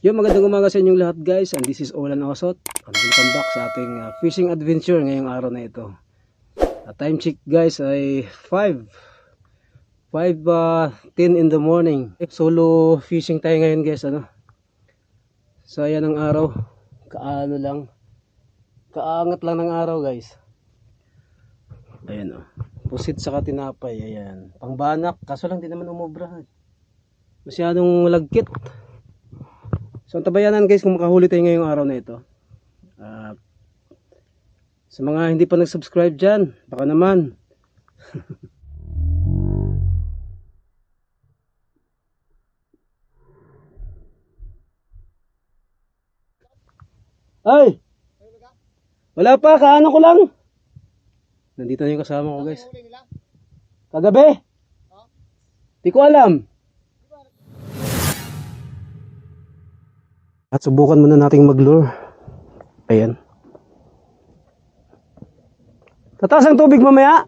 Yung magandang umaga sa inyong lahat guys, and this is Olan Osot and welcome back sa ating fishing adventure ngayong araw na ito. Time check guys ay 5:10 in the morning. Solo fishing tayo ngayon guys, ano. So ayan ang araw, kaangat lang ng araw guys. Ayan pusit sa tinapay, ayan. Pangbanak, kaso lang di naman umubra. Masyadong lagkit. So tabayanan guys kung makahuli tayo ngayong araw na ito. Sa mga hindi pa nag-subscribe dyan, baka naman. Ay! Wala pa, kaano ko lang. Nandito na yung kasama ko guys. Kagabi? Di ko alam. At subukan muna nating mag-lure. Ayan. Tataas ang tubig mamaya.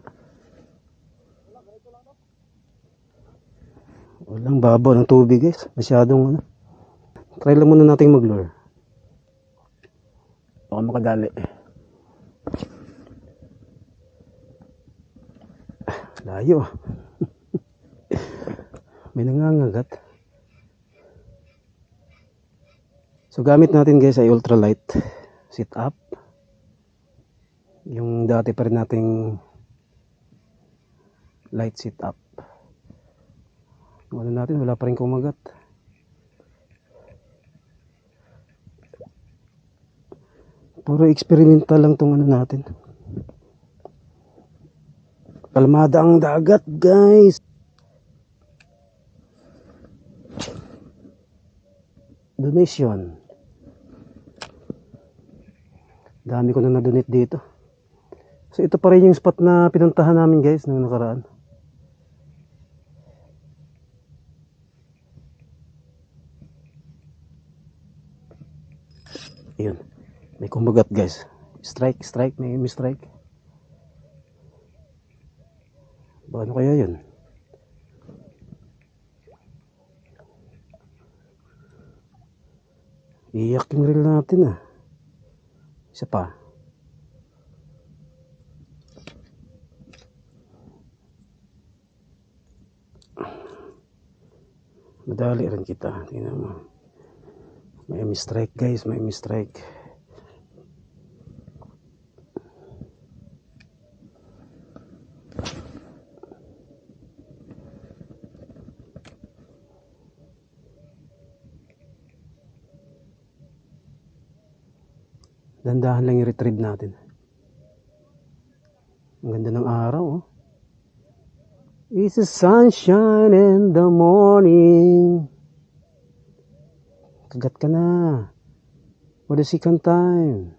Walang babaw ng tubig guys. Masyadong ano. Try lang muna nating mag-lure. Baka makadali. Layo. May nangangagat. So gamit natin guys ay ultralight sit up. Yung dati pa rin nating light sit up. Ano natin, wala pa rin kumagat. Puro experimental lang tong ano natin. Kalmada ang dagat guys. Donation. Dami ko na na-donate dito. So ito pa rin yung spot na pinuntahan namin guys nung nakaraan. Ayun. May kumagat guys. Strike, may strike. Ano kaya yun? Iyak yung reel natin Isa pa. Madali rin kita. Tingnan mo. May mistrike guys, may mistrike. Dandahan lang i-retrieve natin. Ang ganda ng araw It's the sunshine in the morning. Kagat ka na. For the second time.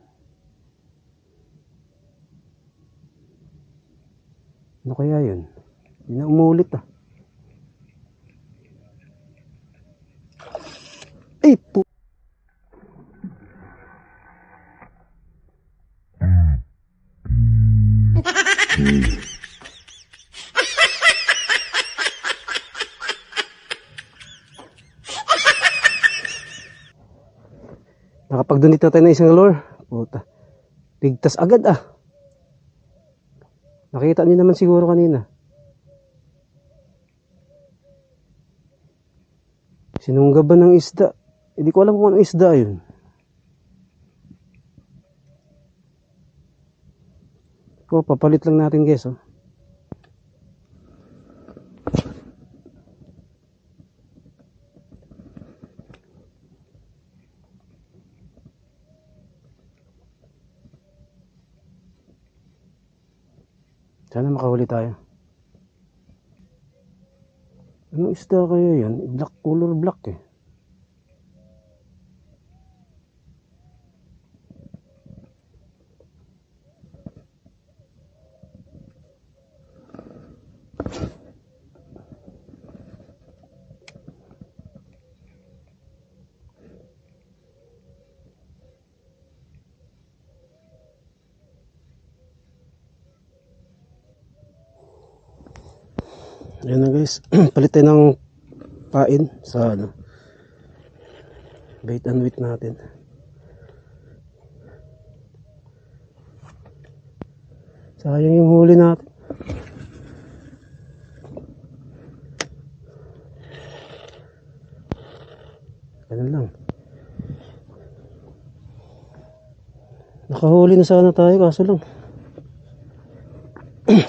Ano kaya yun? Hindi na umulit Ay po. Nakapag-donate na tayo ng isang lure. Puta. Ligtas agad Nakita niyo naman siguro kanina. Sinunggaban ng isda. Hindi ko alam kung anong isda yun. Papalit lang natin guys Sana makahuli tayo. Anong isda kaya yan? Black, color black Ayan na guys, palit tayo ng pain sa Bait and wait natin. Sayang yung huli natin. Ganun lang. Nakahuli na sana tayo kaso lang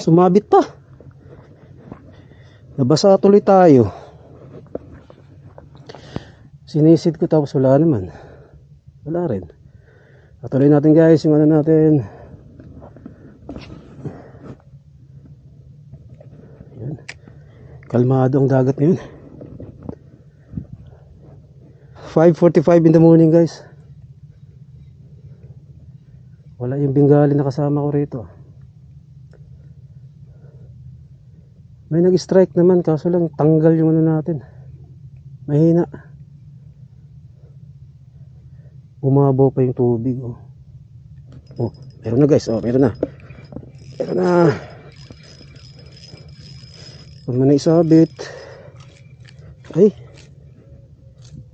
sumabit pa. Nabasa tuloy tayo. Sinisid ko tapos wala naman. Wala rin. Patuloy natin guys yung ano natin. Yan. Kalmado ang dagat ngayon. 5:45 in the morning guys. Wala yung Bengali na kasama ko rito. May nag-strike naman kaso lang tanggal yung ano natin. Mahina. Bumabaw pa yung tubig. Oh, oh meron na guys. Oh, meron na. Meron na. Huwag mo na isabit. Ay.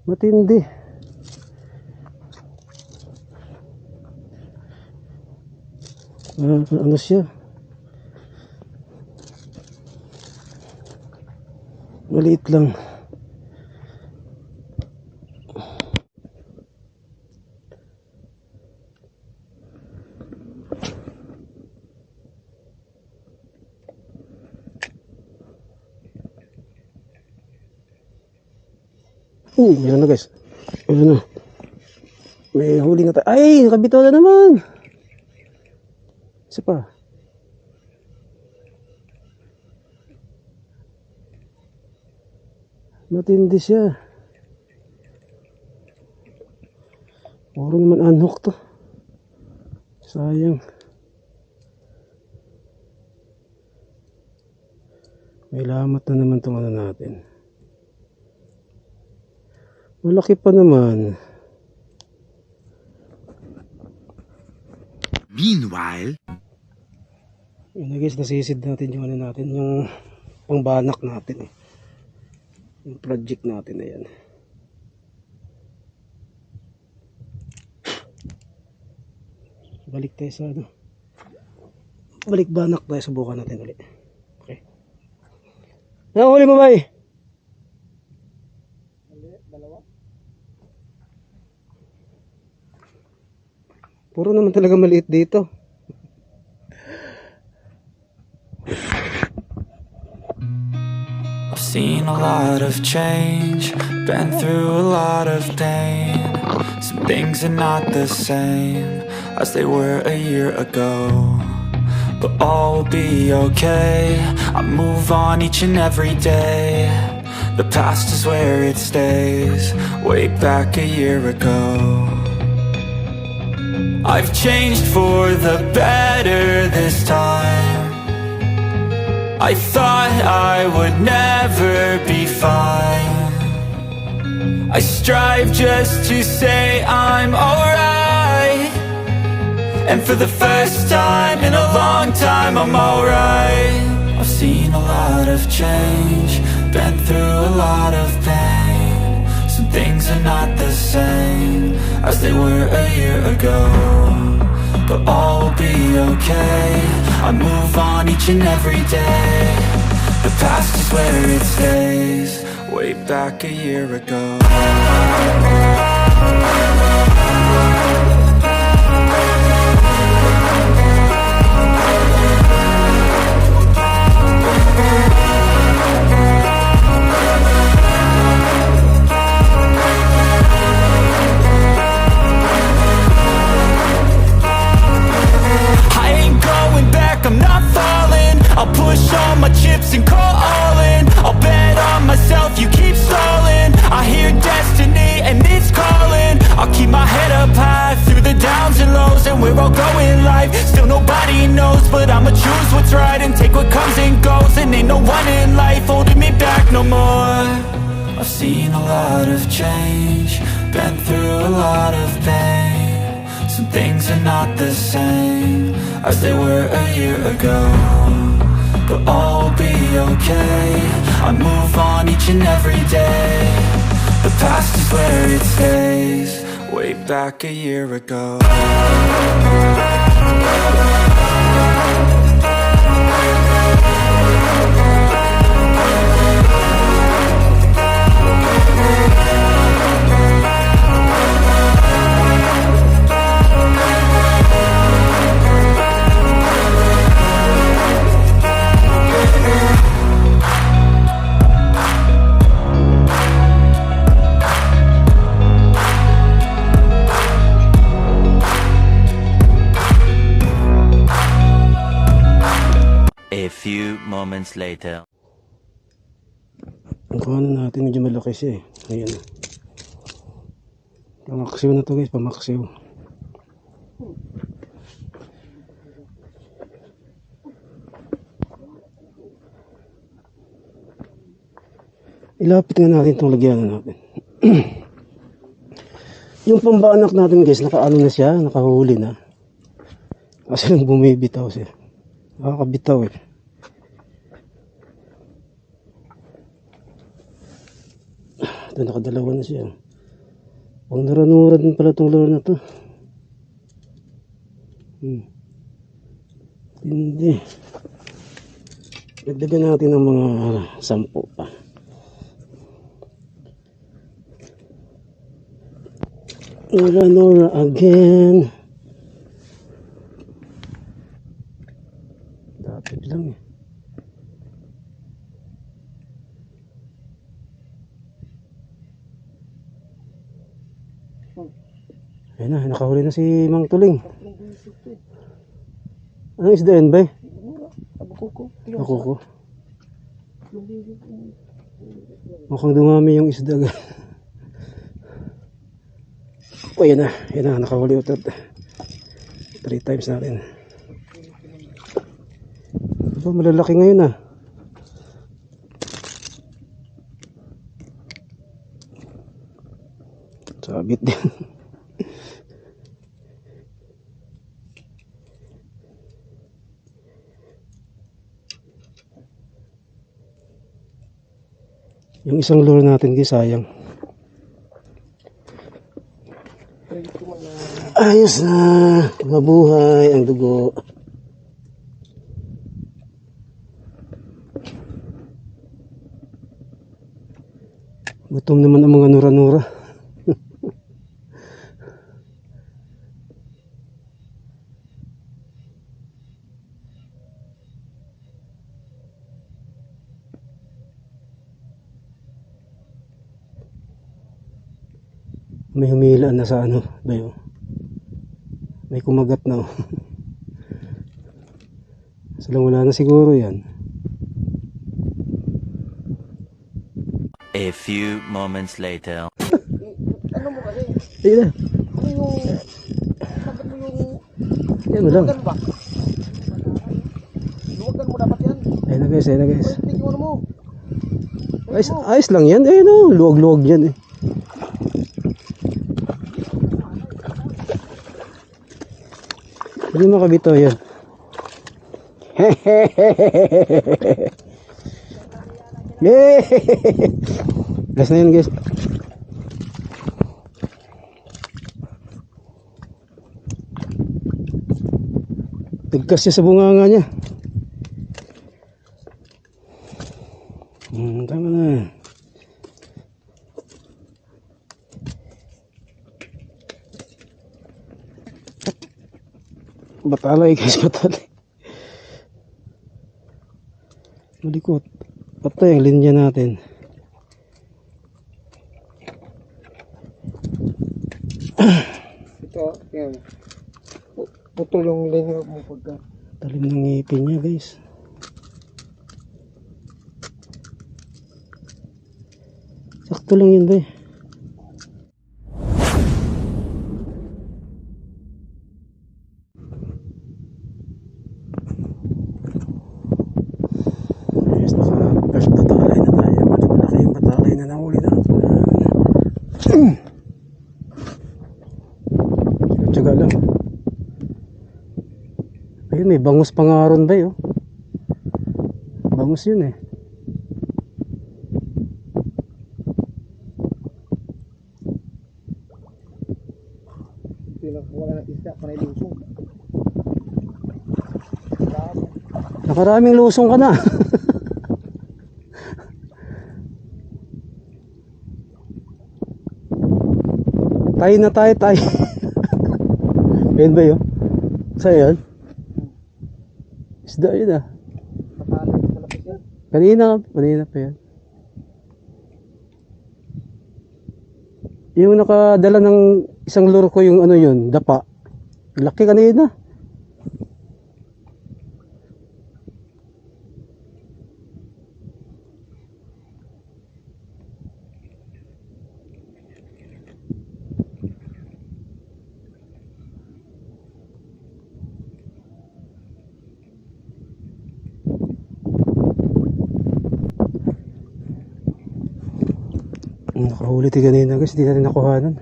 Matindi. Ano siya? Maliit lang. Meron na guys. Meron na. May huli na tayo. Ay, nakabitaw na naman. Isa pa. Matindi siya. Puro naman unhook to. Sayang. May lamat na naman itong ano natin. Malaki pa naman. Meanwhile, Yun na guys, nasisid natin yung ano natin, yung pangbanak natin eh. Yung project natin na yan. Balik tayo sa ano. Balik banak tayo, subukan natin ulit. Okay. Nahuli mo ba eh? Dalawa? Puro naman talaga maliit dito. I've seen a lot of change, been through a lot of pain. Some things are not the same as they were a year ago, but all will be okay. I move on each and every day. The past is where it stays, way back a year ago. I've changed for the better this time. I thought I would never be fine. I strive just to say I'm alright, and for the first time in a long time I'm alright. I've seen a lot of change, been through a lot of pain. Some things are not the same as they were a year ago, but all will be okay. I move on each and every day. The past is where it stays, way back a year ago. I'm not falling. I'll push all my chips and call all in. I'll bet on myself, you keep stalling. I hear destiny and it's calling. I'll keep my head up high through the downs and lows, and we're all going life. Still nobody knows, but I'ma choose what's right and take what comes and goes. And ain't no one in life holding me back no more. I've seen a lot of change, been through a lot of pain. Some things are not the same as they were a year ago, but all will be okay. I move on each and every day. The past is where it stays. Way back a year ago. A few moments later. Ang kahanan natin medyo malaki siya eh. Ayan. Pamaksiw na to guys, pamaksiw. Ilapit nga natin itong lagyanan natin. Yung pambaanak natin guys, nakaano na siya, nakahuli na. Kasi lang bumibitaw siya. Nakakabitaw eh. Ito nakadalawa na siya. Pang naranura din pala itong laro na to. Hindi. Dagdagan natin ng mga 10 pa. Nora again. Dapat lang eh. Ayun na, nakahuli na si Mang Tuling. Anong isda yan ba? Nakuko. Mukhang dumami yung isda. O yan na, nakahuli utot. 3 times na rin. Aba, malalaki ngayon ah. Sabit din. Yung isang lure natin guys, sayang. Ayos na, mabuhay ang dugo. Gutom naman ang mga nura-nura. May humila na sa ano, bayo. May kumagat na. Salang wala na siguro yan. A few moments later. Ano mo kasi? Ayun na. Ano yung... Bakit mo yung... Yan mo lang. Luwagan ba? Luwagan mo dapat yan. Ayun na guys, ayun na guys. Pwede yung ano mo. Ayos lang yan. Ayun o, luwag-luwag yan eh. Hindi makabito yan. Gas na yan guys. Tagkas siya sa bunganga niya. Tama na. Batalay guys, batalay. Malikot. Patay ang linya natin. Ito, yan. Putol yung linya mo pagka. Talim ng ngipin niya guys. Sakto lang yun ba eh. First batalay na tayo. Malaki yung batalay na nahuli na. Tsaga lang. Ayun, may bangus pangaron ba yun? Bangus yun eh. isda para ilusong. Nakaraming lusong ka na. Tayo na tayo. Ayun ba yun? Saan yun? Isda yun ah. Patalan, malapit yan. Kanina pa yan. Yung nakadala ng isang lure ko yung ano yun, dapa. Laki kanina. Nakahuli tayo kanina guys, hindi natin nakuhanan.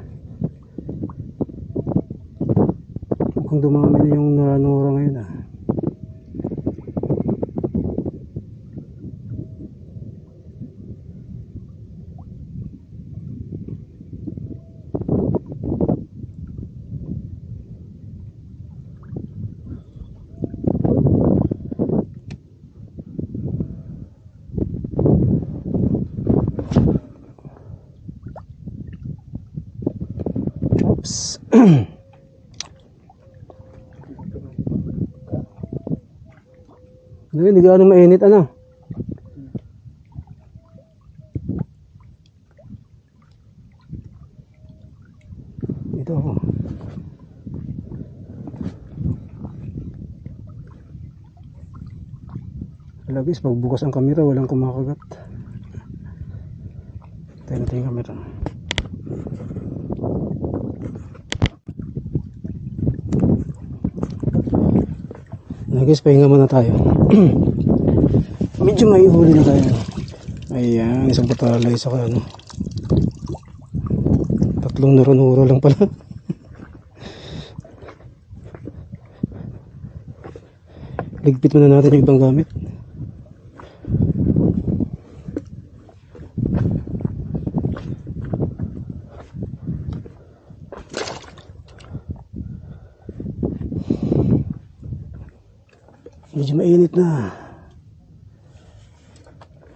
Mukhang dumami na yung nura ngayon ah. Oops. Hindi gaano mainit ano. Ito ako. Wala guys, pagbukas ang kamera walang kumakagat. Tayo natin yung kamera. Na guys, pahinga muna tayo. Medyo may huli na tayo. Ayan, isang patalay sa ano. Tatlong nuro-nuro lang pala. Ligpit muna natin yung ibang gamit. Medyo mainit na.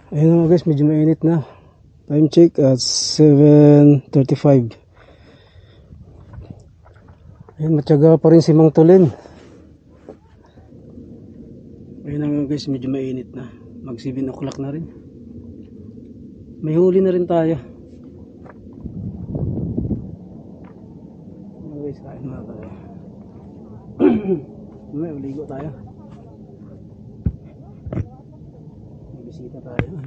Ayun na guys, medyo mainit na. Time check at 7:35. Ayun, matyaga pa rin si Mang Tulin. Ayun na guys, medyo mainit na. Mag 7 o'clock na rin. May huli na rin tayo. Ayun guys, kain na tayo. May uligo tayo. Bisita tayo.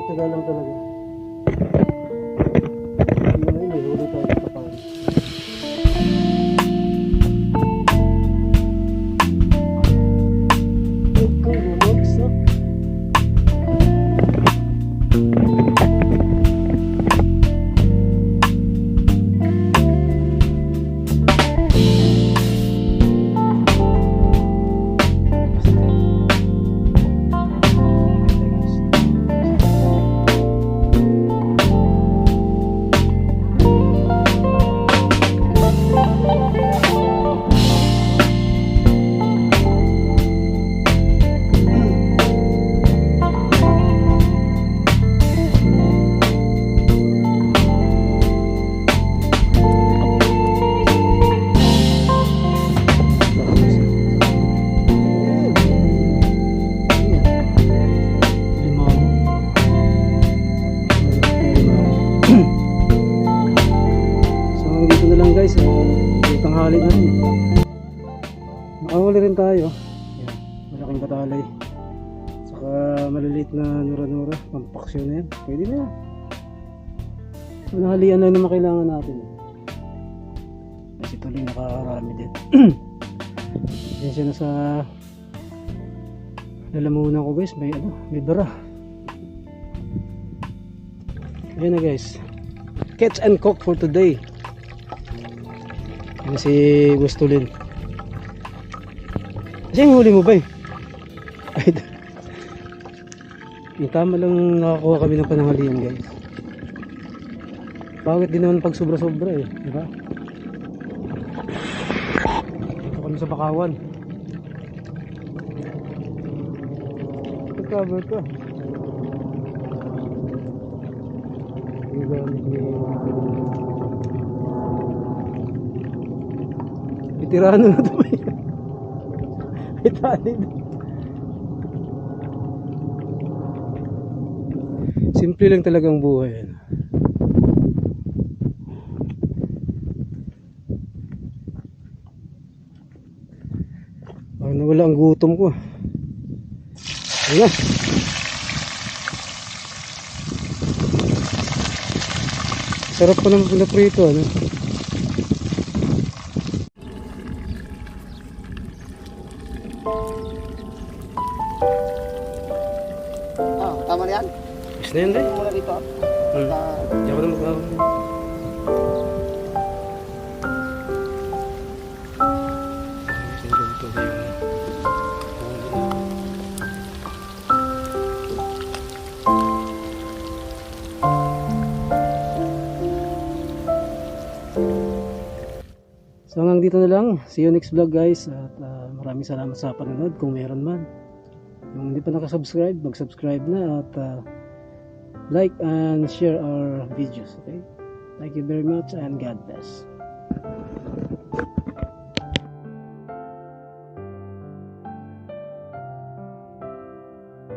Tagal lang talaga. May huli tayo sa kapal. Tanghali na rin. Makahuli rin tayo. Yan, malaking batalay. Saka maliliit na nura-nura. Pampaksyon na yan. Pwede na yan. Manahalian na naman kailangan natin. Kasi tuloy nakakarami din. Yan siya na sa lalamunan ko guys. May bara. Ayan na guys. Catch and cook for today. Yan si Gustulin. Kasi yung huli mo ba eh? Yung tama lang nakakuha kami ng pananghalian guys. Bakit din naman pag sobra-sobra eh, di ba? Ito kami sa Bakawan. Cover ka. Yung gamit ni Veterano na ito ba yun? Itali. Simple lang talagang buhay. Parang nawala ang gutom ko. Ayan. Sarap pa naman pinaprito, ano? Tama na yan? Is na yan, Day? Mula dito. Hindi ako na mag-ahon. So hanggang dito na lang. See you next vlog guys. At maraming salamat sa panonood kung meron man. Kung hindi pa nakasubscribe, mag-subscribe na at like and share our videos. Okay? Thank you very much and God bless.